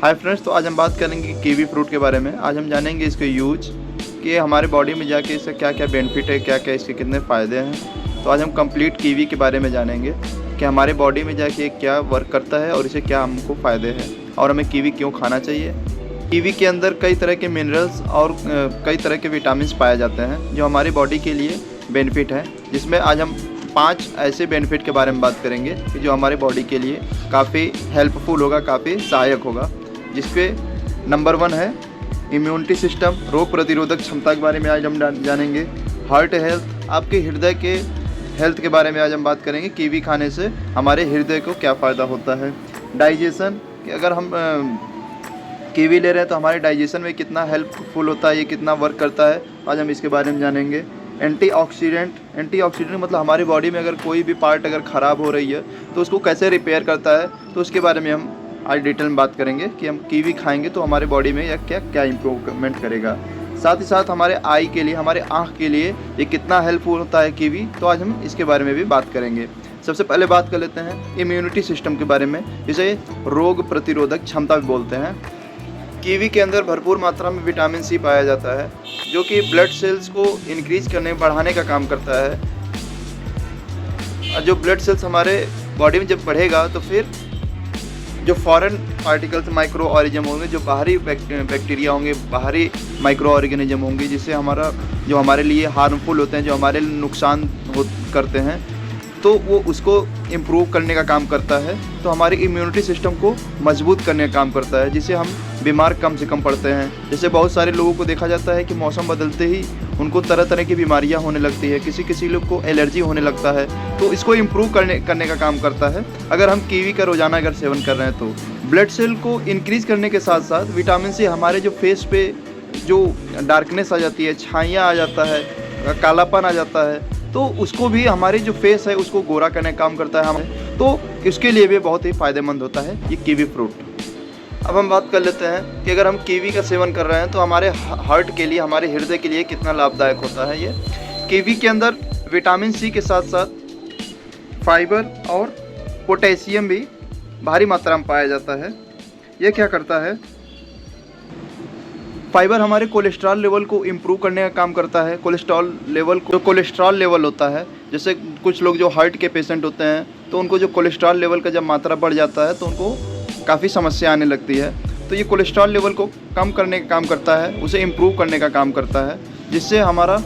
Hi friends, तो आज हम बात करेंगे कीवी फ्रूट के बारे में। आज हम जानेंगे इसके यूज कि हमारे बॉडी में जाके इससे क्या क्या बेनिफिट है, क्या क्या इसके कितने फ़ायदे हैं। तो आज हम कंप्लीट कीवी के बारे में जानेंगे कि हमारे बॉडी में जाके क्या वर्क करता है और इससे क्या हमको फ़ायदे हैं और हमें कीवी क्यों खाना चाहिए। कीवी के अंदर कई तरह के मिनरल्स और कई तरह के विटामिन पाए जाते हैं जो हमारी बॉडी के लिए बेनिफिट है, जिसमें आज हम 5 ऐसे बेनिफिट के बारे में बात करेंगे कि जो हमारे बॉडी के लिए काफ़ी हेल्पफुल होगा, काफ़ी सहायक होगा। जिसपे नंबर 1 है इम्यूनिटी सिस्टम, रोग प्रतिरोधक क्षमता के बारे में आज हम जानेंगे। हार्ट हेल्थ, आपके हृदय के हेल्थ के बारे में आज हम बात करेंगे। कीवी खाने से हमारे हृदय को क्या फ़ायदा होता है। डाइजेशन, कि अगर हम कीवी ले रहे हैं तो हमारे डाइजेशन में कितना हेल्पफुल होता है, ये कितना वर्क करता है, आज हम इसके बारे में जानेंगे। एंटीऑक्सीडेंट मतलब हमारी बॉडी में अगर कोई भी पार्ट अगर ख़राब हो रही है तो उसको कैसे रिपेयर करता है, तो उसके बारे में हम आज डिटेल में बात करेंगे कि हम कीवी खाएंगे तो हमारे बॉडी में या क्या क्या इम्प्रूवमेंट करेगा। साथ ही साथ हमारे आई के लिए, हमारे आँख के लिए ये कितना हेल्पफुल होता है कीवी, तो आज हम इसके बारे में भी बात करेंगे। सबसे पहले बात कर लेते हैं इम्यूनिटी सिस्टम के बारे में, जिसे रोग प्रतिरोधक क्षमता भी बोलते हैं। कीवी के अंदर भरपूर मात्रा में विटामिन सी पाया जाता है जो कि ब्लड सेल्स को इंक्रीज करने, बढ़ाने का काम करता है। जो ब्लड सेल्स हमारे बॉडी में जब बढ़ेगा तो फिर जो फॉरेन पार्टिकल्स, माइक्रो ऑर्गेनिज्म होंगे, जो बाहरी बैक्टीरिया होंगे, बाहरी माइक्रो ऑर्गेनिज्म होंगे, जिससे जो हमारे लिए हार्मफुल होते हैं, जो हमारे लिए नुकसान करते हैं, तो वो उसको इम्प्रूव करने का काम करता है। तो हमारी इम्यूनिटी सिस्टम को मजबूत करने का काम करता है, जिससे हम बीमार कम से कम पड़ते हैं। जैसे बहुत सारे लोगों को देखा जाता है कि मौसम बदलते ही उनको तरह तरह की बीमारियां होने लगती है, किसी लोग को एलर्जी होने लगता है, तो इसको इम्प्रूव करने का काम करता है। अगर हम कीवी का रोज़ाना अगर सेवन कर रहे हैं तो ब्लड सेल को इंक्रीज़ करने के साथ साथ विटामिन सी हमारे जो फेस पे जो डार्कनेस आ जाती है, छाइयाँ आ जाता है, कालापन आ जाता है, तो उसको भी, हमारे जो फेस है उसको गोरा करने का काम करता है हमें, तो इसके लिए भी बहुत ही फ़ायदेमंद होता है ये कीवी फ्रूट। अब हम बात कर लेते हैं कि अगर हम कीवी का सेवन कर रहे हैं तो हमारे हार्ट के लिए, हमारे हृदय के लिए कितना लाभदायक होता है। ये कीवी के अंदर विटामिन सी के साथ साथ फाइबर और पोटेशियम भी भारी मात्रा में पाया जाता है। ये क्या करता है, फाइबर हमारे कोलेस्ट्रॉल लेवल को इम्प्रूव करने का काम करता है। कोलेस्ट्रॉल लेवल होता है, जैसे कुछ लोग जो हार्ट के पेशेंट होते हैं तो उनको जो कोलेस्ट्रॉल लेवल का जब मात्रा बढ़ जाता है तो उनको काफ़ी समस्या आने लगती है। तो ये कोलेस्ट्रॉल लेवल को कम करने का काम करता है, उसे इम्प्रूव करने का काम करता है, जिससे हमारा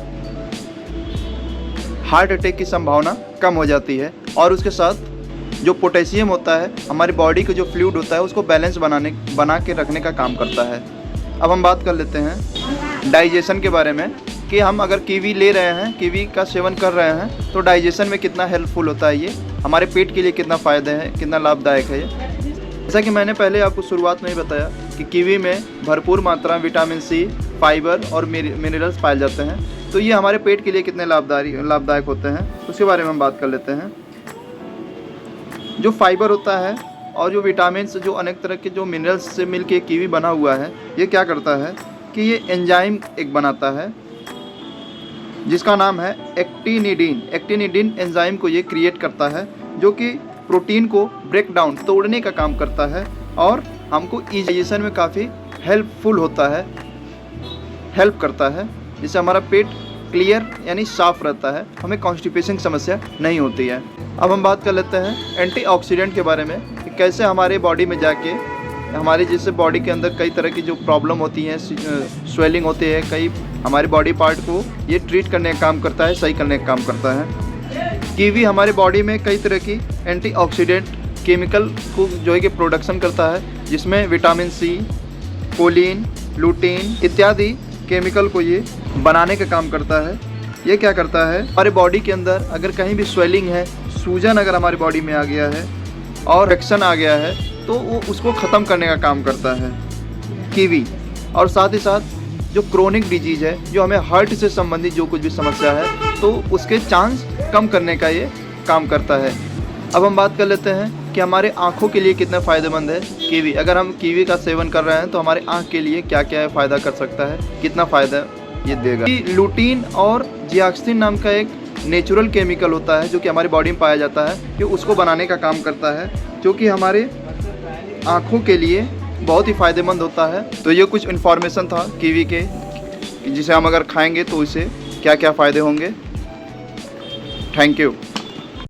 हार्ट अटैक की संभावना कम हो जाती है। और उसके साथ जो पोटेशियम होता है, हमारी बॉडी का जो फ्लूइड होता है उसको बैलेंस बना के रखने का काम करता है। अब हम बात कर लेते हैं डाइजेशन के बारे में कि हम अगर कीवी ले रहे हैं, कीवी का सेवन कर रहे हैं, तो डाइजेशन में कितना हेल्पफुल होता है, ये हमारे पेट के लिए कितना फ़ायदे है, कितना लाभदायक है ये। जैसा कि मैंने पहले आपको शुरुआत में ही बताया कि कीवी में भरपूर मात्रा में विटामिन सी, फाइबर और मिनरल्स पाए जाते हैं, तो ये हमारे पेट के लिए कितने लाभदायक होते हैं, उसके बारे में हम बात कर लेते हैं। जो फाइबर होता है और जो विटामिन, जो अनेक तरह के जो मिनरल्स से मिलके कीवी बना हुआ है, ये क्या करता है कि ये एंजाइम एक बनाता है जिसका नाम है एक्टिनिडीन। एक्टिनिडीन एंजाइम को ये क्रिएट करता है जो कि प्रोटीन को ब्रेक डाउन, तोड़ने का काम करता है और हमको डाइजेशन में काफ़ी हेल्पफुल होता है, हेल्प करता है, जिससे हमारा पेट क्लियर यानी साफ रहता है, हमें कॉन्स्टिपेशन की समस्या नहीं होती है। अब हम बात कर लेते हैं एंटीऑक्सीडेंट के बारे में कि कैसे हमारे बॉडी में जाके हमारे, जिससे बॉडी के अंदर कई तरह की जो प्रॉब्लम होती हैं, स्वेलिंग होती है, कई हमारे बॉडी पार्ट को ये ट्रीट करने का काम करता है, सही करने का काम करता है। कीवी हमारे बॉडी में कई तरह की एंटीऑक्सीडेंट केमिकल को जो है कि प्रोडक्शन करता है, जिसमें विटामिन सी, कोलिन, लुटीन इत्यादि केमिकल को ये बनाने का काम करता है। ये क्या करता है, हमारे बॉडी के अंदर अगर कहीं भी स्वेलिंग है, सूजन अगर हमारी बॉडी में आ गया है और इन्फेक्शन आ गया है, तो वो उसको ख़त्म करने का काम करता है कीवी। और साथ ही साथ जो क्रोनिक डिजीज़ है, जो हमें हार्ट से संबंधित जो कुछ भी समस्या है, तो उसके चांस कम करने का ये काम करता है। अब हम बात कर लेते हैं कि हमारे आँखों के लिए कितना फ़ायदेमंद है कीवी। अगर हम कीवी का सेवन कर रहे हैं तो हमारे आँख के लिए क्या क्या फ़ायदा कर सकता है, कितना फ़ायदा ये देगा। लुटीन और जियाक्सिन नाम का एक नेचुरल केमिकल होता है जो कि हमारी बॉडी में पाया जाता है, कि उसको बनाने का काम करता है, जो कि हमारे आँखों के लिए बहुत ही फ़ायदेमंद होता है। तो ये कुछ इन्फॉर्मेशन था कीवी के, जिसे हम अगर खाएंगे तो इससे क्या क्या फ़ायदे होंगे। Thank you.